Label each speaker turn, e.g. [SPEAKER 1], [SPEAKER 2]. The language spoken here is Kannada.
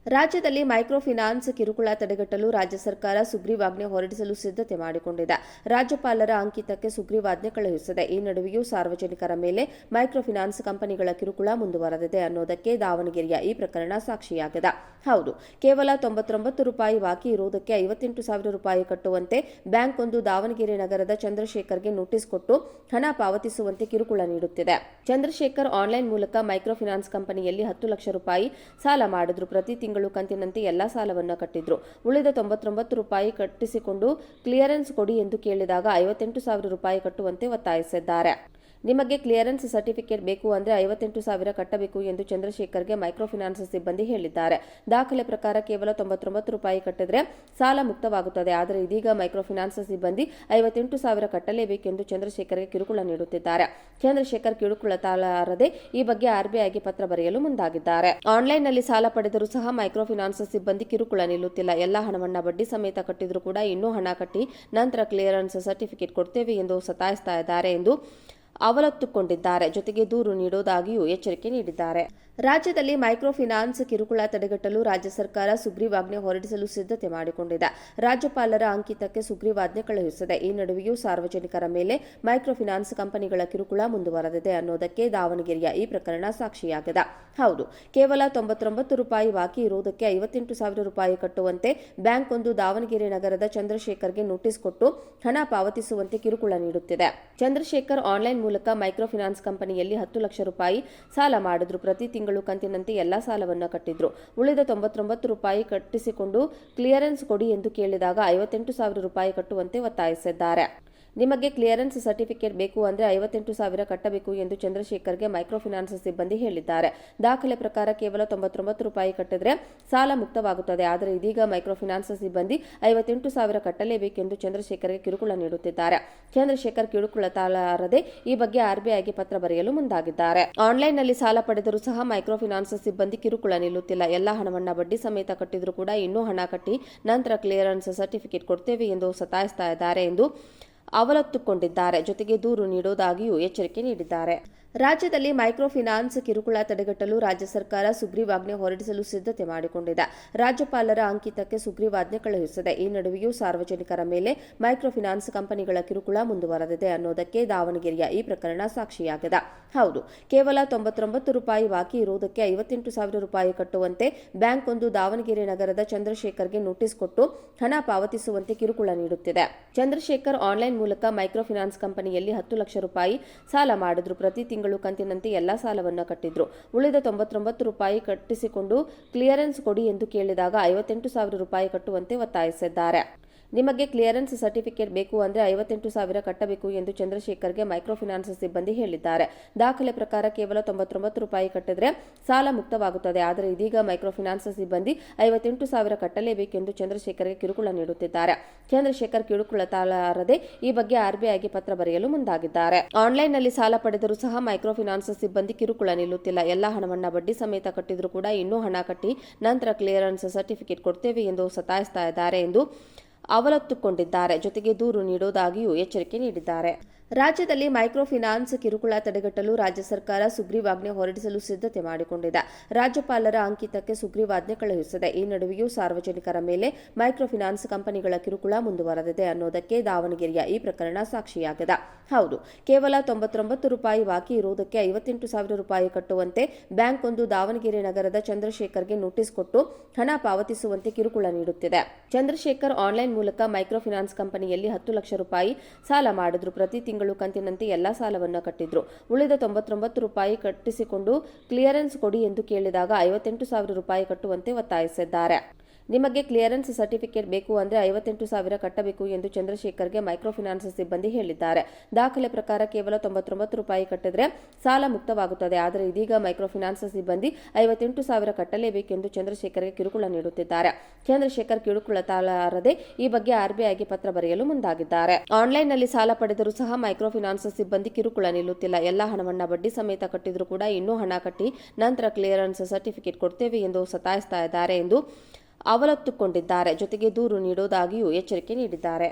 [SPEAKER 1] ರಾಜ್ಯದಲ್ಲಿ ಮೈಕ್ರೋ ಫಿನಾನ್ಸ್ ಕಿರುಕುಳ ತಡೆಗಟ್ಟಲು ರಾಜ್ಯ ಸರ್ಕಾರ ಸುಗ್ರೀವಾಜ್ಞೆ ಹೊರಡಿಸಲು ಸಿದ್ಧತೆ ಮಾಡಿಕೊಂಡಿದೆ. ರಾಜ್ಯಪಾಲರ ಅಂಕಿತಕ್ಕೆ ಸುಗ್ರೀವಾಜ್ಞೆ ಕಳುಹಿಸಿದೆ. ಈ ನಡುವೆಯೂ ಸಾರ್ವಜನಿಕರ ಮೇಲೆ ಮೈಕ್ರೋ ಫಿನಾನ್ಸ್ ಕಂಪನಿಗಳ ಕಿರುಕುಳ ಮುಂದುವರೆದಿದೆ ಅನ್ನೋದಕ್ಕೆ ದಾವಣಗೆರೆಯ ಈ ಪ್ರಕರಣ ಸಾಕ್ಷಿಯಾಗಿದೆ. ಹೌದು, ಕೇವಲ ₹99 ಬಾಕಿ ಇರುವುದಕ್ಕೆ ₹58,000 ಕಟ್ಟುವಂತೆ ಬ್ಯಾಂಕ್ ಒಂದು ದಾವಣಗೆರೆ ನಗರದ ಚಂದ್ರಶೇಖರ್ಗೆ ನೋಟಿಸ್ ಕೊಟ್ಟು ಹಣ ಪಾವತಿಸುವಂತೆ ಕಿರುಕುಳ ನೀಡುತ್ತಿದೆ. ಚಂದ್ರಶೇಖರ್ ಆನ್ಲೈನ್ ಮೂಲಕ ಮೈಕ್ರೋ ಫಿನಾನ್ಸ್ ಕಂಪನಿಯಲ್ಲಿ ₹10 ಲಕ್ಷ ಸಾಲ ಮಾಡಿದ್ರು. ಪ್ರತಿ ತಿಂಗಳು ಕಂತಿನಂತೆ ಎಲ್ಲಾ ಸಾಲವನ್ನು ಕಟ್ಟಿದ್ರು. ಉಳಿದ ₹99 ಕಟ್ಟಿಸಿಕೊಂಡು ಕ್ಲಿಯರೆನ್ಸ್ ಕೊಡಿ ಎಂದು ಕೇಳಿದಾಗ ₹58,000 ಕಟ್ಟುವಂತೆ ಒತ್ತಾಯಿಸಿದ್ದಾರೆ. ನಿಮಗೆ ಕ್ಲಿಯರೆನ್ಸ್ ಸರ್ಟಿಫಿಕೇಟ್ ಬೇಕು ಅಂದ್ರೆ ₹58,000 ಕಟ್ಟಬೇಕು ಎಂದು ಚಂದ್ರಶೇಖರ್ಗೆ ಮೈಕ್ರೋ ಫಿನಾನ್ಸ್ ಸಿಬ್ಬಂದಿ ಹೇಳಿದ್ದಾರೆ. ದಾಖಲೆ ಪ್ರಕಾರ ಕೇವಲ ₹99 ಕಟ್ಟಿದ್ರೆ ಸಾಲ ಮುಕ್ತವಾಗುತ್ತದೆ. ಆದರೆ ಇದೀಗ ಮೈಕ್ರೋ ಫಿನಾನ್ಸ್ ಸಿಬ್ಬಂದಿ ₹58,000 ಕಟ್ಟಲೇಬೇಕೆಂದು ಚಂದ್ರಶೇಖರ್ಗೆ ಕಿರುಕುಳ ನೀಡುತ್ತಿದ್ದಾರೆ. ಚಂದ್ರಶೇಖರ್ ಕಿರುಕುಳ ತಾಳಲಾರದೆ ಈ ಬಗ್ಗೆ ಆರ್ಬಿಐಗೆ ಪತ್ರ ಬರೆಯಲು ಮುಂದಾಗಿದ್ದಾರೆ. ಆನ್ಲೈನ್ನಲ್ಲಿ ಸಾಲ ಪಡೆದರೂ ಸಹ ಮೈಕ್ರೋ ಫಿನಾನ್ಸ್ ಸಿಬ್ಬಂದಿ ಕಿರುಕುಳ ನಿಲ್ಲುತ್ತಿಲ್ಲ. ಎಲ್ಲ ಹಣವನ್ನ ಬಡ್ಡಿ ಸಮೇತ ಕಟ್ಟಿದ್ರು ಕೂಡ ಇನ್ನೂ ಹಣ ಕಟ್ಟಿ ನಂತರ ಕ್ಲಿಯರೆನ್ಸ್ ಸರ್ಟಿಫಿಕೇಟ್ ಕೊಡ್ತೇವೆ ಎಂದು ಸತಾಯಿಸ್ತಾ ಇದ್ದಾರೆ ಎಂದು ಅವಲತ್ತುಕೊಂಡಿದ್ದಾರೆ. ಜೊತೆಗೆ ದೂರು ನೀಡುವುದಾಗಿಯೂ ಎಚ್ಚರಿಕೆ ನೀಡಿದ್ದಾರೆ. ರಾಜ್ಯದಲ್ಲಿ ಮೈಕ್ರೋ ಫಿನಾನ್ಸ್ ಕಿರುಕುಳ ತಡೆಗಟ್ಟಲು ರಾಜ್ಯ ಸರ್ಕಾರ ಸುಗ್ರೀವಾಜ್ಞೆ ಹೊರಡಿಸಲು ಸಿದ್ಧತೆ ಮಾಡಿಕೊಂಡಿದೆ. ರಾಜ್ಯಪಾಲರ ಅಂಕಿತಕ್ಕೆ ಸುಗ್ರೀವಾಜ್ಞೆ ಕಳುಹಿಸಿದೆ. ಈ ನಡುವೆಯೂ ಸಾರ್ವಜನಿಕರ ಮೇಲೆ ಮೈಕ್ರೋ ಫಿನಾನ್ಸ್ ಕಂಪನಿಗಳ ಕಿರುಕುಳ ಮುಂದುವರೆದಿದೆ ಅನ್ನೋದಕ್ಕೆ ದಾವಣಗೆರೆಯ ಈ ಪ್ರಕರಣ ಸಾಕ್ಷಿಯಾಗಿದೆ. ಹೌದು, ಕೇವಲ ₹99 ಬಾಕಿ ಇರುವುದಕ್ಕೆ ₹58,000 ಕಟ್ಟುವಂತೆ ಬ್ಯಾಂಕ್ ಒಂದು ದಾವಣಗೆರೆ ನಗರದ ಚಂದ್ರಶೇಖರ್ಗೆ ನೋಟಿಸ್ ಕೊಟ್ಟು ಹಣ ಪಾವತಿಸುವಂತೆ ಕಿರುಕುಳ ನೀಡುತ್ತಿದೆ. ಚಂದ್ರಶೇಖರ್ ಆನ್ಲೈನ್ ಮೂಲಕ ಮೈಕ್ರೋ ಫಿನಾನ್ಸ್ ಕಂಪನಿಯಲ್ಲಿ ₹10 ಲಕ್ಷ ಸಾಲ ಮಾಡಿದ್ರು. ಪ್ರತಿ ತಿಂಗಳು ಕಂತಿನಂತೆ ಎಲ್ಲಾ ಸಾಲವನ್ನು ಕಟ್ಟಿದ್ರು. ಉಳಿದ ₹99 ಕಟ್ಟಿಸಿಕೊಂಡು ಕ್ಲಿಯರೆನ್ಸ್ ಕೊಡಿ ಎಂದು ಕೇಳಿದಾಗ ₹58,000 ಕಟ್ಟುವಂತೆ ಒತ್ತಾಯಿಸಿದ್ದಾರೆ. ನಿಮಗೆ ಕ್ಲಿಯರೆನ್ಸ್ ಸರ್ಟಿಫಿಕೇಟ್ ಬೇಕು ಅಂದ್ರೆ ₹58,000 ಕಟ್ಟಬೇಕು ಎಂದು ಚಂದ್ರಶೇಖರ್ಗೆ ಮೈಕ್ರೋ ಫಿನಾನ್ಸ್ ಸಿಬ್ಬಂದಿ ಹೇಳಿದ್ದಾರೆ. ದಾಖಲೆ ಪ್ರಕಾರ ಕೇವಲ ₹99 ಕಟ್ಟಿದ್ರೆ ಸಾಲ ಮುಕ್ತವಾಗುತ್ತದೆ. ಆದರೆ ಇದೀಗ ಮೈಕ್ರೋ ಫಿನಾನ್ಸ್ ಸಿಬ್ಬಂದಿ ₹58,000 ಕಟ್ಟಲೇಬೇಕೆಂದು ಚಂದ್ರಶೇಖರ್ಗೆ ಕಿರುಕುಳ ನೀಡುತ್ತಿದ್ದಾರೆ. ಚಂದ್ರಶೇಖರ್ ಕಿರುಕುಳ ತಾಳಲಾರದೆ ಈ ಬಗ್ಗೆ ಆರ್ಬಿಐಗೆ ಪತ್ರ ಬರೆಯಲು ಮುಂದಾಗಿದ್ದಾರೆ. ಆನ್ಲೈನ್ನಲ್ಲಿ ಸಾಲ ಪಡೆದರೂ ಸಹ ಮೈಕ್ರೋ ಫಿನಾನ್ಸ್ ಸಿಬ್ಬಂದಿ ಕಿರುಕುಳ ನಿಲ್ಲುತ್ತಿಲ್ಲ. ಎಲ್ಲ ಹಣವನ್ನ ಬಡ್ಡಿ ಸಮೇತ ಕಟ್ಟಿದ್ರು ಕೂಡ ಇನ್ನೂ ಹಣ ಕಟ್ಟಿ ನಂತರ ಕ್ಲಿಯರೆನ್ಸ್ ಸರ್ಟಿಫಿಕೇಟ್ ಕೊಡ್ತೇವೆ ಎಂದು ಸತಾಯಿಸ್ತಾ ಇದ್ದಾರೆ ಎಂದು ಅವಲತ್ತುಕೊಂಡಿದ್ದಾರೆ. ಜೊತೆಗೆ ದೂರು ನೀಡುವುದಾಗಿಯೂ ಎಚ್ಚರಿಕೆ ನೀಡಿದ್ದಾರೆ. ರಾಜ್ಯದಲ್ಲಿ ಮೈಕ್ರೋ ಫಿನಾನ್ಸ್ ಕಿರುಕುಳ ತಡೆಗಟ್ಟಲು ರಾಜ್ಯ ಸರ್ಕಾರ ಸುಗ್ರೀವಾಜ್ಞೆ ಹೊರಡಿಸಲು ಸಿದ್ಧತೆ ಮಾಡಿಕೊಂಡಿದೆ. ರಾಜ್ಯಪಾಲರ ಅಂಕಿತಕ್ಕೆ ಸುಗ್ರೀವಾಜ್ಞೆ ಕಳುಹಿಸಿದೆ. ಈ ನಡುವೆಯೂ ಸಾರ್ವಜನಿಕರ ಮೇಲೆ ಮೈಕ್ರೋ ಫಿನಾನ್ಸ್ ಕಂಪನಿಗಳ ಕಿರುಕುಳ ಮುಂದುವರೆದಿದೆ ಅನ್ನೋದಕ್ಕೆ ದಾವಣಗೆರೆಯ ಈ ಪ್ರಕರಣ ಸಾಕ್ಷಿಯಾಗಿದೆ. ಹೌದು, ಕೇವಲ ₹99 ಬಾಕಿ ಇರುವುದಕ್ಕೆ ₹58,000 ಕಟ್ಟುವಂತೆ ಬ್ಯಾಂಕ್ ಒಂದು ದಾವಣಗೆರೆ ನಗರದ ಚಂದ್ರಶೇಖರ್ಗೆ ನೋಟಿಸ್ ಕೊಟ್ಟು ಹಣ ಪಾವತಿಸುವಂತೆ ಕಿರುಕುಳ ನೀಡುತ್ತಿದೆ. ಚಂದ್ರಶೇಖರ್ ಆನ್ಲೈನ್ ಮೂಲಕ ಮೈಕ್ರೋ ಫಿನಾನ್ಸ್ ಕಂಪನಿಯಲ್ಲಿ ₹10 ಲಕ್ಷ ಸಾಲ ಮಾಡಿದ್ರು. ಪ್ರತಿ ತಿಂಗಳು ಕಂತಿನಂತೆ ಎಲ್ಲಾ ಸಾಲವನ್ನು ಕಟ್ಟಿದ್ರು. ಉಳಿದ ₹99 ಕಟ್ಟಿಸಿಕೊಂಡು ಕ್ಲಿಯರೆನ್ಸ್ ಕೊಡಿ ಎಂದು ಕೇಳಿದಾಗ ₹58,000 ಕಟ್ಟುವಂತೆ ಒತ್ತಾಯಿಸಿದ್ದಾರೆ. ನಿಮಗೆ ಕ್ಲಿಯರೆನ್ಸ್ ಸರ್ಟಿಫಿಕೇಟ್ ಬೇಕು ಅಂದ್ರೆ ₹58,000 ಕಟ್ಟಬೇಕು ಎಂದು ಚಂದ್ರಶೇಖರ್ಗೆ ಮೈಕ್ರೋ ಫಿನಾನ್ಸ್ ಸಿಬ್ಬಂದಿ ಹೇಳಿದ್ದಾರೆ. ದಾಖಲೆ ಪ್ರಕಾರ ಕೇವಲ ₹99 ಕಟ್ಟಿದ್ರೆ ಸಾಲ ಮುಕ್ತವಾಗುತ್ತದೆ. ಆದರೆ ಇದೀಗ ಮೈಕ್ರೋ ಫಿನಾನ್ಸ್ ಸಿಬ್ಬಂದಿ ₹58,000 ಕಟ್ಟಲೇಬೇಕೆಂದು ಚಂದ್ರಶೇಖರ್ಗೆ ಕಿರುಕುಳ ನೀಡುತ್ತಿದ್ದಾರೆ. ಚಂದ್ರಶೇಖರ್ ಕಿರುಕುಳ ತಾಳಲಾರದೆ ಈ ಬಗ್ಗೆ ಆರ್ಬಿಐಗೆ ಪತ್ರ ಬರೆಯಲು ಮುಂದಾಗಿದ್ದಾರೆ. ಆನ್ಲೈನ್ನಲ್ಲಿ ಸಾಲ ಪಡೆದರೂ ಸಹ ಮೈಕ್ರೋ ಫಿನಾನ್ಸ್ ಸಿಬ್ಬಂದಿ ಕಿರುಕುಳ ನಿಲ್ಲುತ್ತಿಲ್ಲ. ಎಲ್ಲ ಹಣವನ್ನ ಬಡ್ಡಿ ಸಮೇತ ಕಟ್ಟಿದ್ರು ಕೂಡ ಇನ್ನೂ ಹಣ ಕಟ್ಟಿ ನಂತರ ಕ್ಲಿಯರೆನ್ಸ್ ಸರ್ಟಿಫಿಕೇಟ್ ಕೊಡ್ತೇವೆ ಎಂದು ಸತಾಯಿಸ್ತಾ ಇದ್ದಾರೆ ಎಂದು ಅವಲತ್ತುಕೊಂಡಿದ್ದಾರೆ. ಜೊತೆಗೆ ದೂರು ನೀಡುವುದಾಗಿಯೂ ಎಚ್ಚರಿಕೆ ನೀಡಿದ್ದಾರೆ. ರಾಜ್ಯದಲ್ಲಿ ಮೈಕ್ರೋ ಫಿನಾನ್ಸ್ ಕಿರುಕುಳ ತಡೆಗಟ್ಟಲು ರಾಜ್ಯ ಸರ್ಕಾರ ಸುಗ್ರೀವಾಜ್ಞೆ ಹೊರಡಿಸಲು ಸಿದ್ಧತೆ ಮಾಡಿಕೊಂಡಿದೆ. ರಾಜ್ಯಪಾಲರ ಅಂಕಿತಕ್ಕೆ ಸುಗ್ರೀವಾಜ್ಞೆ ಕಳುಹಿಸಿದೆ. ಈ ನಡುವೆಯೂ ಸಾರ್ವಜನಿಕರ ಮೇಲೆ ಮೈಕ್ರೋ ಫಿನಾನ್ಸ್ ಕಂಪನಿಗಳ ಕಿರುಕುಳ ಮುಂದುವರೆದಿದೆ ಅನ್ನೋದಕ್ಕೆ ದಾವಣಗೆರೆಯ ಈ ಪ್ರಕರಣ ಸಾಕ್ಷಿಯಾಗಿದೆ. ಹೌದು, ಕೇವಲ ₹99 ಬಾಕಿ ಇರುವುದಕ್ಕೆ ₹58,000 ಕಟ್ಟುವಂತೆ ಬ್ಯಾಂಕ್ ಒಂದು ದಾವಣಗೆರೆ ನಗರದ ಚಂದ್ರಶೇಖರ್ಗೆ ನೋಟಿಸ್ ಕೊಟ್ಟು ಹಣ ಪಾವತಿಸುವಂತೆ ಕಿರುಕುಳ ನೀಡುತ್ತಿದೆ. ಚಂದ್ರಶೇಖರ್ ಆನ್ಲೈನ್ ಮೂಲಕ ಮೈಕ್ರೋ ಫಿನಾನ್ಸ್ ಕಂಪನಿಯಲ್ಲಿ ₹10 ಲಕ್ಷ ಸಾಲ ಮಾಡಿದ್ರು. ಪ್ರತಿ ತಿಂಗಳು ಕಂತಿನಂತೆ ಎಲ್ಲಾ ಸಾಲವನ್ನು ಕಟ್ಟಿದ್ರು. ಉಳಿದ ₹99 ಕಟ್ಟಿಸಿಕೊಂಡು ಕ್ಲಿಯರೆನ್ಸ್ ಕೊಡಿ ಎಂದು ಕೇಳಿದಾಗ ₹58,000 ಕಟ್ಟುವಂತೆ ಒತ್ತಾಯಿಸಿದ್ದಾರೆ. ನಿಮಗೆ ಕ್ಲಿಯರೆನ್ಸ್ ಸರ್ಟಿಫಿಕೇಟ್ ಬೇಕು ಅಂದ್ರೆ ₹58,000 ಕಟ್ಟಬೇಕು ಎಂದು ಚಂದ್ರಶೇಖರ್ಗೆ ಮೈಕ್ರೋ ಫಿನಾನ್ಸ್ ಸಿಬ್ಬಂದಿ ಹೇಳಿದ್ದಾರೆ. ದಾಖಲೆ ಪ್ರಕಾರ ಕೇವಲ ₹99 ಕಟ್ಟಿದ್ರೆ ಸಾಲ ಮುಕ್ತವಾಗುತ್ತದೆ. ಆದರೆ ಇದೀಗ ಮೈಕ್ರೋ ಫಿನಾನ್ಸ್ ಸಿಬ್ಬಂದಿ ₹58,000 ಕಟ್ಟಲೇಬೇಕೆಂದು ಚಂದ್ರಶೇಖರ್ಗೆ ಕಿರುಕುಳ ನೀಡುತ್ತಿದ್ದಾರೆ. ಚಂದ್ರಶೇಖರ್ ಕಿರುಕುಳ ತಾಳಲಾರದೆ ಈ ಬಗ್ಗೆ ಆರ್ಬಿಐಗೆ ಪತ್ರ ಬರೆಯಲು ಮುಂದಾಗಿದ್ದಾರೆ. ಆನ್ಲೈನ್ನಲ್ಲಿ ಸಾಲ ಪಡೆದರೂ ಸಹ ಮೈಕ್ರೋ ಫಿನಾನ್ಸ್ ಸಿಬ್ಬಂದಿ ಕಿರುಕುಳ ನಿಲ್ಲುತ್ತಿಲ್ಲ. ಎಲ್ಲ ಹಣವನ್ನ ಬಡ್ಡಿ ಸಮೇತ ಕಟ್ಟಿದ್ರು ಕೂಡ ಇನ್ನೂ ಹಣ ಕಟ್ಟಿ ನಂತರ ಕ್ಲಿಯರೆನ್ಸ್ ಸರ್ಟಿಫಿಕೇಟ್ ಕೊಡ್ತೇವೆ ಎಂದು ಸತಾಯಿಸ್ತಾ ಇದ್ದಾರೆ ಎಂದು ಅವಲತ್ತುಕೊಂಡಿದ್ದಾರೆ. ಜೊತೆಗೆ ದೂರು ನೀಡುವುದಾಗಿಯೂ ಎಚ್ಚರಿಕೆ ನೀಡಿದ್ದಾರೆ.